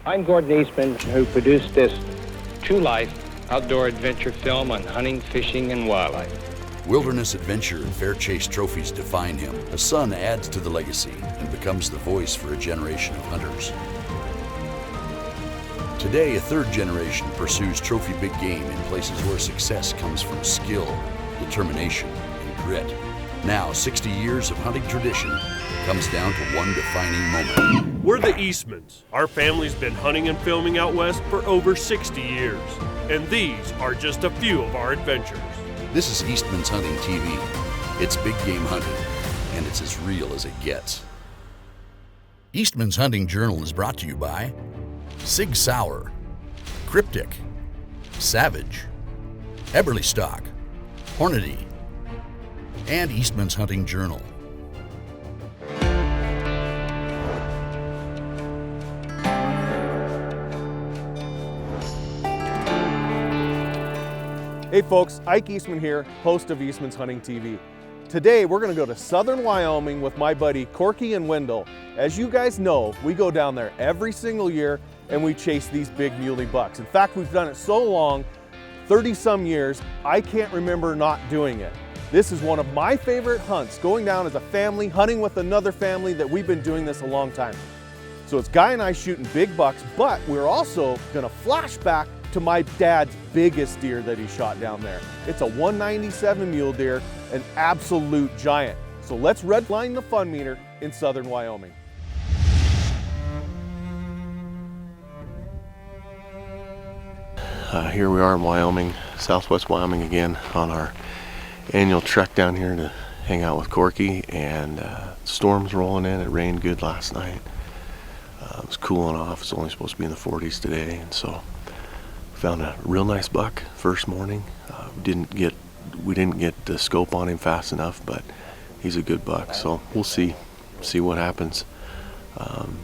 I'm Gordon Eastman, who produced this true-life outdoor adventure film on hunting, fishing, and wildlife. Wilderness adventure and fair chase trophies define him. A son adds to the legacy and becomes the voice for a generation of hunters. Today, a third generation pursues trophy big game in places where success comes from skill, determination, and grit. Now, 60 years of hunting tradition comes down to one defining moment. We're the Eastmans. Our family's been hunting and filming out west for over 60 years. And these are just a few of our adventures. This is Eastmans Hunting TV. It's big game hunting, and it's as real as it gets. Eastman's Hunting Journal is brought to you by Sig Sauer, Cryptic, Savage, Eberly Stock, Hornady, and Eastman's Hunting Journal. Hey folks, Ike Eastman here, host of Eastman's Hunting TV. Today we're going to go to southern Wyoming with my buddy Corky and Wendell. As you guys know, we go down there every single year and we chase these big muley bucks. In fact, we've done it so long, 30 some years, I can't remember not doing it. This is one of my favorite hunts, going down as a family, hunting with another family that we've been doing this a long time. So it's Guy and I shooting big bucks, but we're also going to flash back to my dad's biggest deer that he shot down there. It's a 197 mule deer, an absolute giant. So let's redline the fun meter in southern Wyoming. Here we are in Wyoming, southwest Wyoming again, on our annual trek down here to hang out with Corky, and storm's rolling in. It rained good last night. It was cooling off. It's only supposed to be in the 40s today, and so found a real nice buck first morning. We didn't get the scope on him fast enough, but he's a good buck, so we'll see what happens.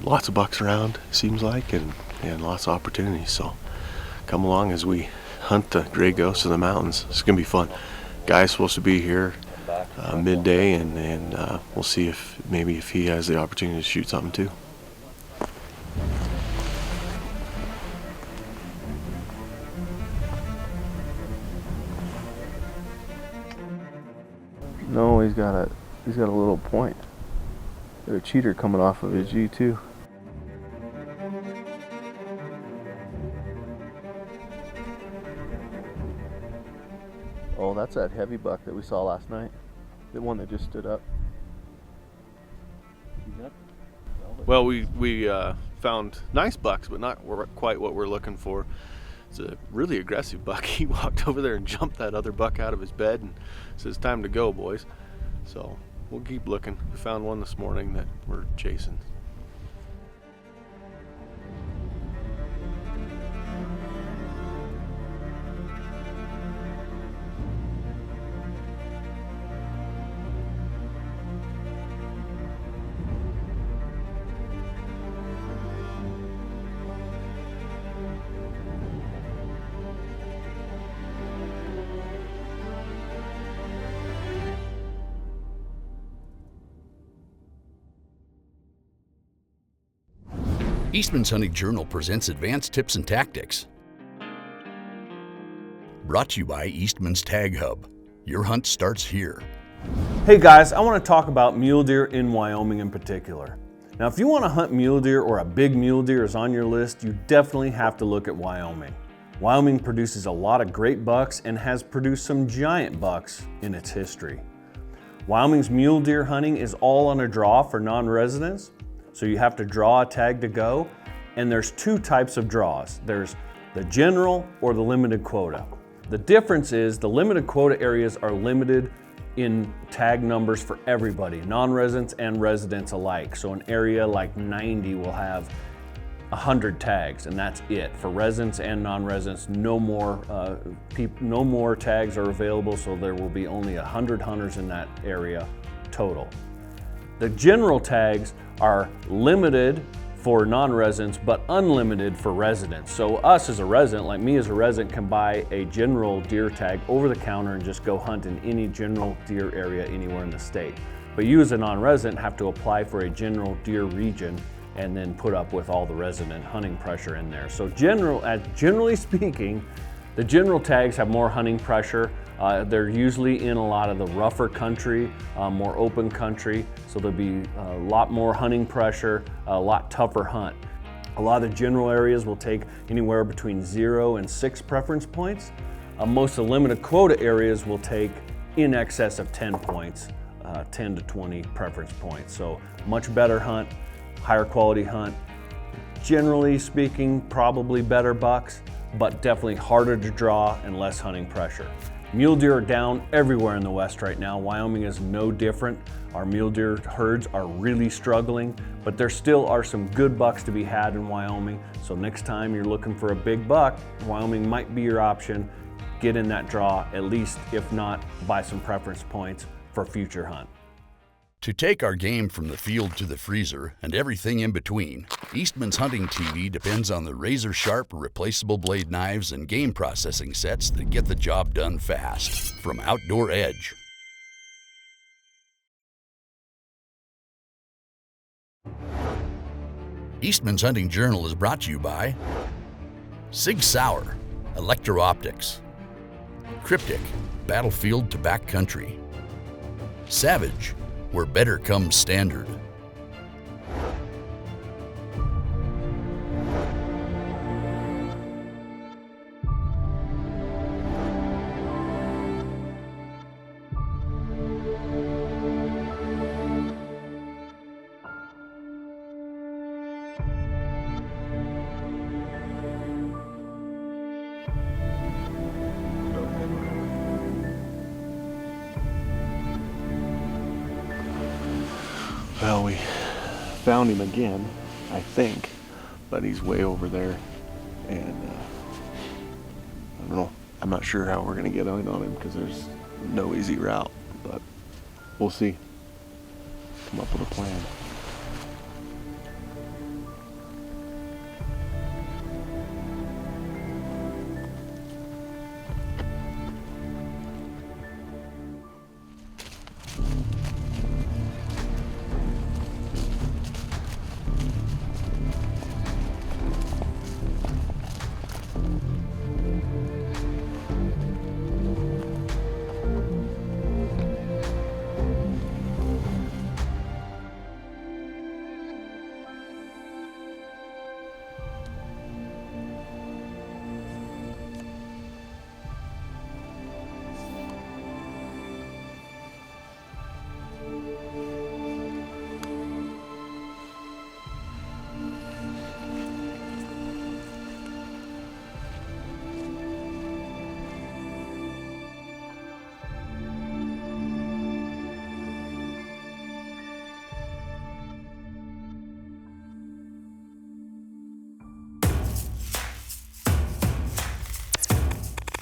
Lots of bucks around, seems like, and lots of opportunities, so come along as we hunt the gray ghosts of the mountains. It's gonna be fun. Guy's supposed to be here midday, and we'll see if he has the opportunity to shoot something too. No, he's got a little point. There's a cheater coming off of his G2. Oh, that's that heavy buck that we saw last night. The one that just stood up. Well, we found nice bucks, but not quite what we're looking for. It's a really aggressive buck. He walked over there and jumped that other buck out of his bed and says, "Time to go, boys." So we'll keep looking. We found one this morning that we're chasing. Eastman's Hunting Journal presents Advanced Tips and Tactics. Brought to you by Eastman's Tag Hub. Your hunt starts here. Hey guys, I want to talk about mule deer in Wyoming in particular. Now, if you want to hunt mule deer, or a big mule deer is on your list, you definitely have to look at Wyoming. Wyoming produces a lot of great bucks and has produced some giant bucks in its history. Wyoming's mule deer hunting is all on a draw for non-residents. So you have to draw a tag to go, and there's two types of draws. There's the general or the limited quota. The difference is the limited quota areas are limited in tag numbers for everybody, non-residents and residents alike. So an area like 90 will have 100 tags, and that's it. For residents and non-residents, no more tags are available, so there will be only 100 hunters in that area total. The general tags are limited for non-residents, but unlimited for residents. So us as a resident, like me as a resident, can buy a general deer tag over the counter and just go hunt in any general deer area anywhere in the state. But you as a non-resident have to apply for a general deer region and then put up with all the resident hunting pressure in there. So generally speaking, the general tags have more hunting pressure. They're usually in a lot of the rougher country, more open country, so there'll be a lot more hunting pressure, a lot tougher hunt. A lot of the general areas will take anywhere between 0 and 6 preference points. Most of the limited quota areas will take in excess of 10 points, 10 to 20 preference points. So much better hunt, higher quality hunt. Generally speaking, probably better bucks, but definitely harder to draw and less hunting pressure. Mule deer are down everywhere in the West right now. Wyoming is no different. Our mule deer herds are really struggling, but there still are some good bucks to be had in Wyoming. So next time you're looking for a big buck, Wyoming might be your option. Get in that draw, at least, if not, buy some preference points for future hunt. To take our game from the field to the freezer and everything in between, Eastmans Hunting TV depends on the razor-sharp, replaceable blade knives and game processing sets that get the job done fast. From Outdoor Edge. Eastman's Hunting Journal is brought to you by Sig Sauer, Electro-Optics, Cryptic, Battlefield to Backcountry, Savage, where better comes standard. Well, we found him again, I think, but he's way over there, and I don't know. I'm not sure how we're gonna get in on him because there's no easy route, but we'll see. Come up with a plan.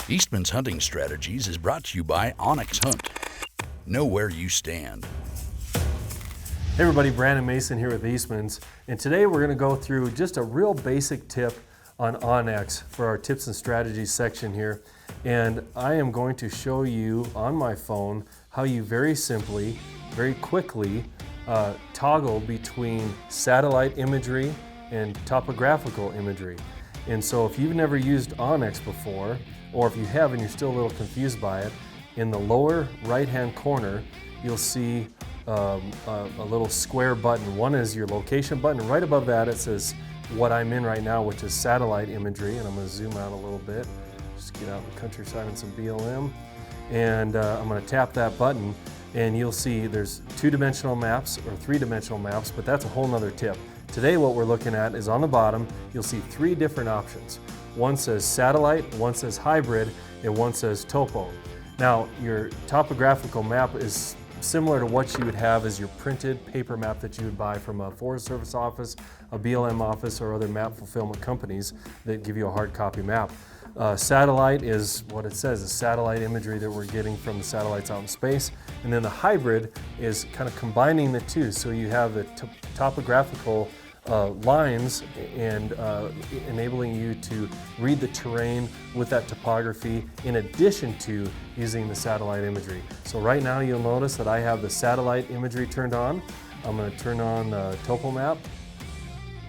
Eastman's Hunting Strategies is brought to you by Onyx Hunt. Know where you stand. Hey everybody, Brandon Mason here with Eastmans, and today we're going to go through just a real basic tip on Onyx for our tips and strategies section here. And I am going to show you on my phone how you very simply, very quickly toggle between satellite imagery and topographical imagery. And so if you've never used Onyx before, or if you have and you're still a little confused by it, in the lower right-hand corner, you'll see a little square button. One is your location button, and right above that it says what I'm in right now, which is satellite imagery, and I'm going to zoom out a little bit, just get out in the countryside and some BLM, and I'm going to tap that button, and you'll see there's two-dimensional maps or three-dimensional maps, but that's a whole nother tip. Today what we're looking at is on the bottom, you'll see 3 different options. One says satellite, one says hybrid, and one says topo. Now, your topographical map is similar to what you would have as your printed paper map that you would buy from a Forest Service office, a BLM office, or other map fulfillment companies that give you a hard copy map. Satellite is what it says, is satellite imagery that we're getting from the satellites out in space. And then the hybrid is kind of combining the two. So you have the topographical lines and enabling you to read the terrain with that topography in addition to using the satellite imagery. So right now you'll notice that I have the satellite imagery turned on. I'm going to turn on the topo map,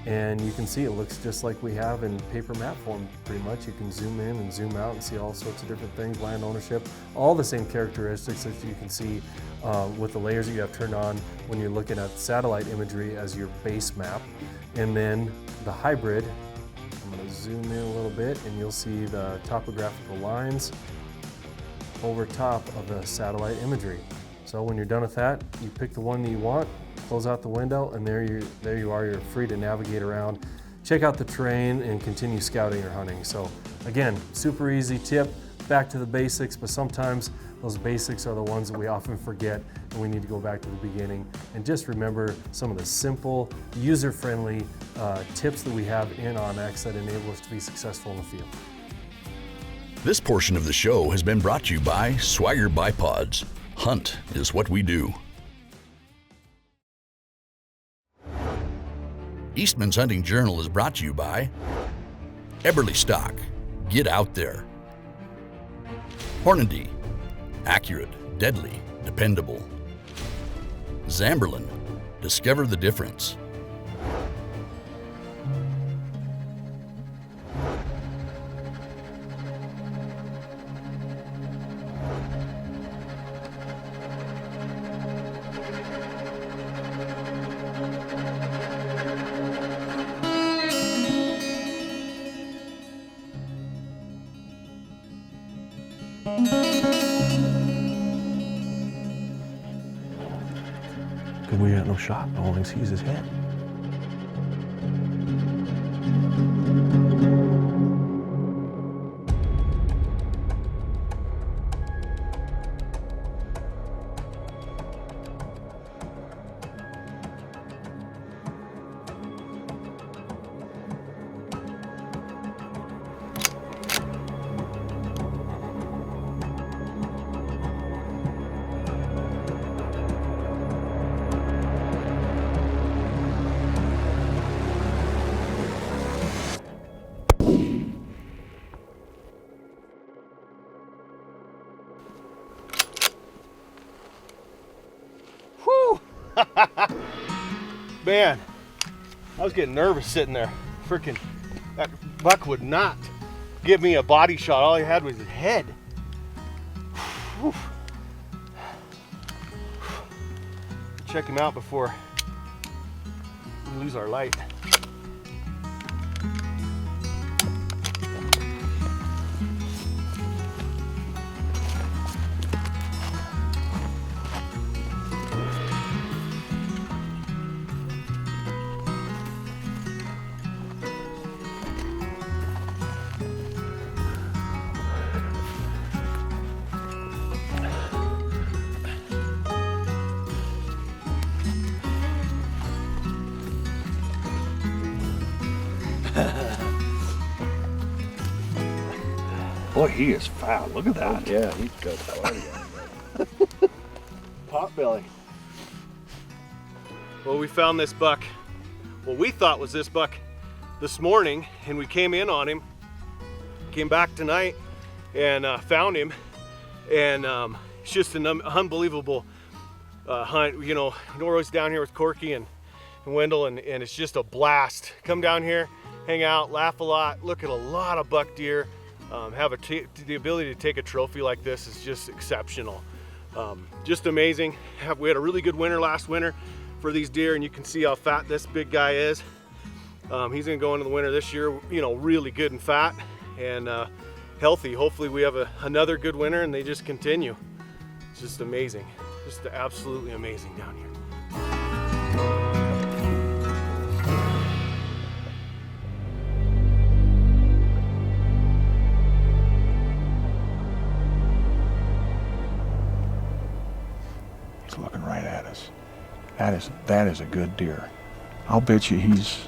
And you can see it looks just like we have in paper map form pretty much. You can zoom in and zoom out and see all sorts of different things, land ownership, all the same characteristics that you can see with the layers that you have turned on when you're looking at satellite imagery as your base map. And then the hybrid, I'm going to zoom in a little bit and you'll see the topographical lines over top of the satellite imagery. So when you're done with that, you pick the one that you want, close out the window, and there you are, you're free to navigate around, check out the terrain, and continue scouting or hunting. So again, super easy tip, back to the basics, but sometimes those basics are the ones that we often forget, and we need to go back to the beginning and just remember some of the simple, user-friendly tips that we have in onX that enable us to be successful in the field. This portion of the show has been brought to you by Swagger Bipods. Hunt is what we do. Eastman's Hunting Journal is brought to you by Eberly Stock. Get out there. Hornady. Accurate, deadly, dependable. Zamberlan. Discover the difference. Because we got no shot. The only thing sees his head. Man, I was getting nervous sitting there. Freaking, that buck would not give me a body shot. All he had was his head. Whew. Check him out before we lose our light. Boy, he is fat. Look at that. Oh, yeah, he's got body. Pot belly. Well, we found this buck. What we thought was this buck this morning, and we came in on him. Came back tonight and found him, and it's just an unbelievable hunt. You know, we're always down here with Corky and Wendell, and it's just a blast. Come down here, hang out, laugh a lot, look at a lot of buck deer. Have the ability to take a trophy like this is just exceptional. Just amazing. We had a really good winter last winter for these deer, and you can see how fat this big guy is. He's gonna go into the winter this year, you know, really good and fat and healthy. Hopefully we have another good winter and they just continue. It's just amazing. Just absolutely amazing down here. He's looking right at us. That is a good deer. I'll bet you he's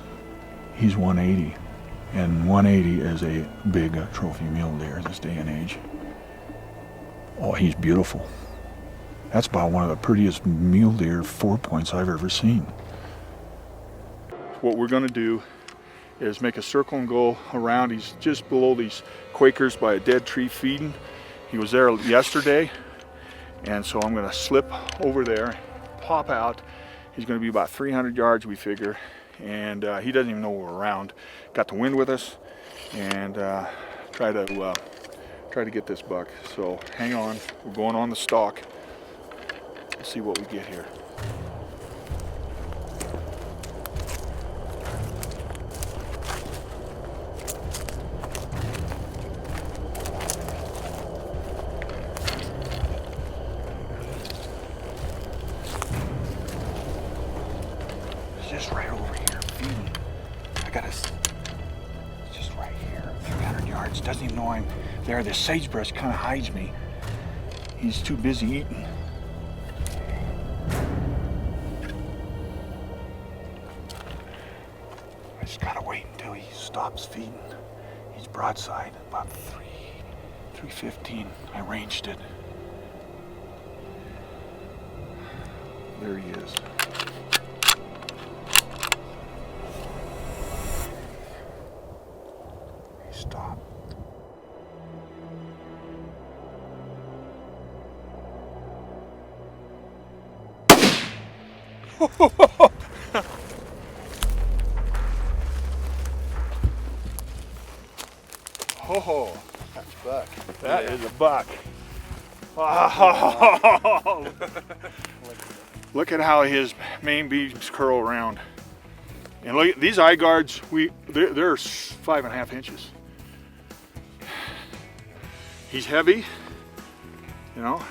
180, and 180 is a big trophy mule deer this day and age. Oh, he's beautiful. That's about one of the prettiest mule deer 4-points I've ever seen. What we're going to do is make a circle and go around. He's just below these Quakers by a dead tree feeding. He was there yesterday, and so I'm going to slip over there, pop out. He's going to be about 300 yards, we figure, and he doesn't even know we're around. Got the wind with us, and try to get this buck. So hang on, we're going on the stalk. Let's see what we get here. It's just right over here feeding. It's just right here, 300 yards. Doesn't even know I'm there. The sagebrush kind of hides me. He's too busy eating. I just gotta wait until he stops feeding. He's broadside, about 315. I ranged it. There he is. He stopped. Oh, that's a buck. That is a buck. Oh. Look at how his main beams curl around. And look at these eye guards, they're 5.5 inches. He's heavy, you know.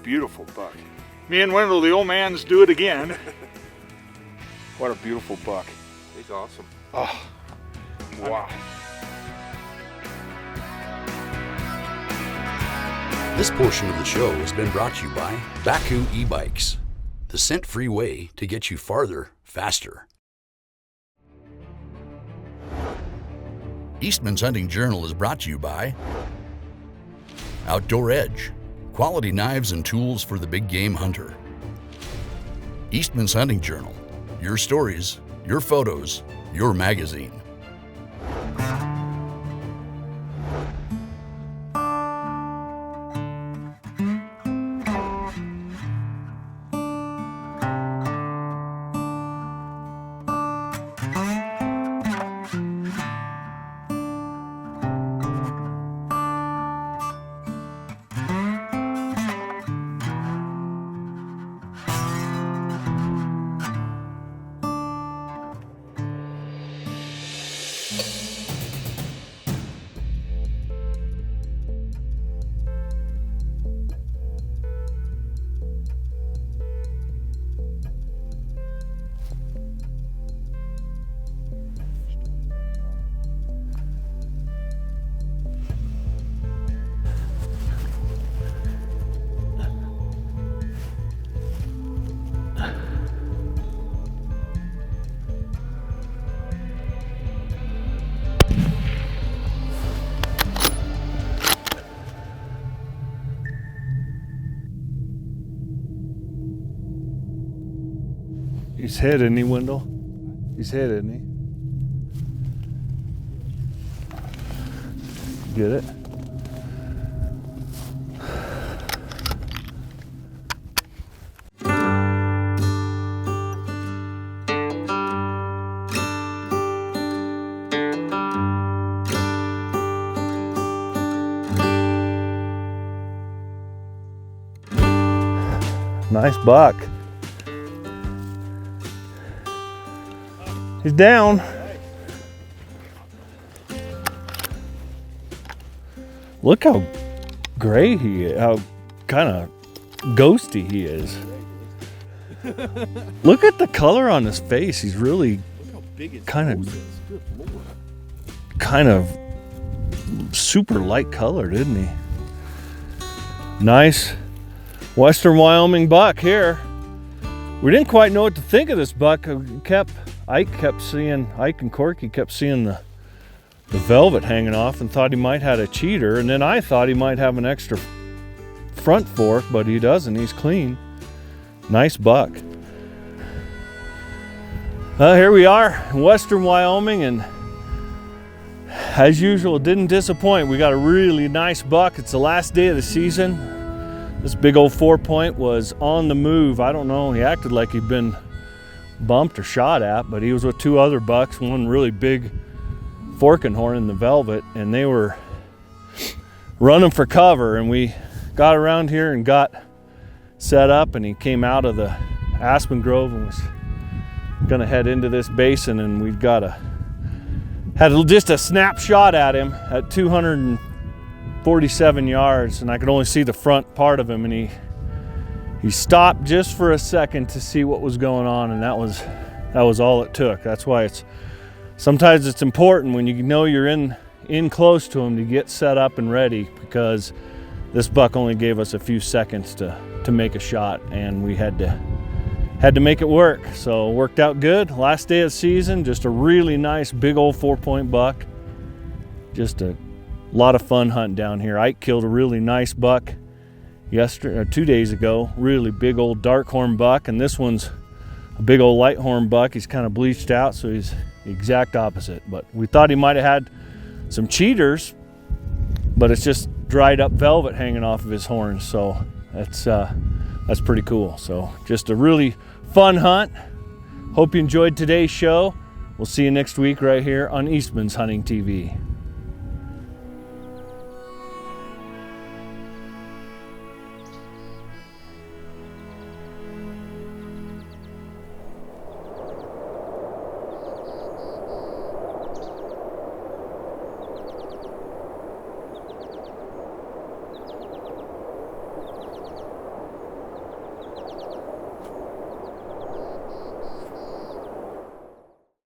Beautiful buck. Me and Wendell, the old man's, do it again. What a beautiful buck. He's awesome. Oh, wow. This portion of the show has been brought to you by Baku e-bikes, the scent-free way to get you farther, faster. Eastman's Hunting Journal is brought to you by Outdoor Edge, quality knives and tools for the big game hunter. Eastman's Hunting Journal, your stories, your photos, your magazine. He's hit, isn't he, Wendell? He's hit, isn't he? Get it? Nice buck. He's down. Look how gray he is, how kind of ghosty he is. Look at the color on his face. He's really kind of super light colored, isn't he? Nice Western Wyoming buck here. We didn't quite know what to think of this buck. Ike and Corky kept seeing the velvet hanging off and thought he might have a cheater, and then I thought he might have an extra front fork, but he doesn't. He's clean. Nice buck. Here we are in Western Wyoming, and as usual, it didn't disappoint. We got a really nice buck. It's the last day of the season. This big old 4-point was on the move. I don't know, he acted like he'd been bumped or shot at, but he was with 2 other bucks, one really big forking horn in the velvet, and they were running for cover, and we got around here and got set up, and he came out of the aspen grove and was gonna head into this basin, and we had just a snapshot at him at 247 yards, and I could only see the front part of him, and he stopped just for a second to see what was going on, and that was all it took. That's why sometimes it's important when you know you're in close to him to get set up and ready, because this buck only gave us a few seconds to make a shot, and we had to make it work. So it worked out good. Last day of the season, just a really nice big old 4-point buck. Just a lot of fun hunting down here. Ike killed a really nice buck 2 days ago, really big old dark horn buck, and this one's a big old light horn buck. He's kind of bleached out, so he's the exact opposite. But we thought he might have had some cheaters, but it's just dried up velvet hanging off of his horns, so that's pretty cool. So just a really fun hunt. Hope you enjoyed today's show. We'll see you next week right here on Eastmans Hunting TV.